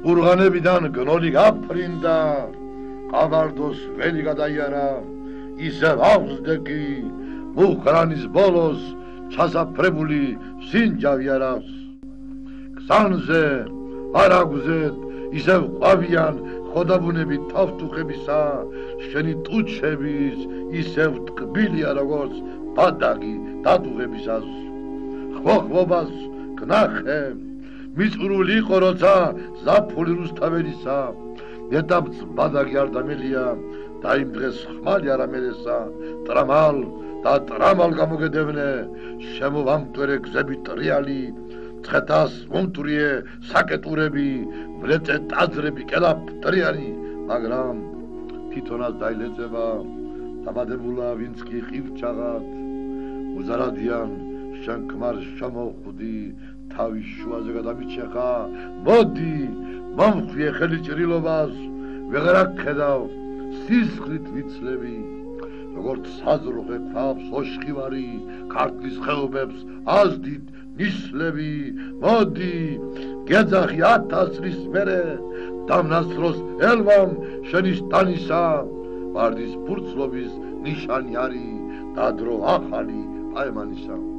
ყურღანებიდან გნოლი გაფრინდა, ყაბარდოს ველი გადაიარა, ისევ აღზრდები, მუხრანის ბოლოს ჩასაფრებული სინჯავი არავს. გზანზე, არაგზეთ, ისევ ყვავიან ხოდაბუნები თავთუხებისა, შენი ტუჩების, ისევ ტკბილია როგორც ბადაგი დადუღებისას. ხვოხლობას გნახე, მიწურული იყო როცა ზაფხული რუსთაველისა, მეტაბც ბადაგი არ დამელია, და იმ დღეს ხმალი არ ამელესა, ტრამალ და ტრამალ გამოგედევნე, შემოვამტვერე გზები ტრიალი, ცხეთას მომტვრიე საკეტურები, ვრეწე ტაძრები კელაფ ტრიანი, მაგრამ თვითონაც დაილეწება, დამადებულა ვინც კი ყივჩაღად, უზარადიან შენ ქმარ შემოხვდი, თავის შუაზე გადამიჩეხა, მოდი, მომხვიე ხელი ჭრილობას, ვეღარ აქედავ, სისხლით ვიცლები, როგორც საზრუხე ქვავს ოშხივარი, ქართლის ხეობებს აზდით ნისლები, მოდი, გეძახი 1000 წლის მერე, დამნაცროს ელვამ შენი სტანისა, ვარდის ფურცლობის ნიშანი არის, და დრო ახალი პაემანისა.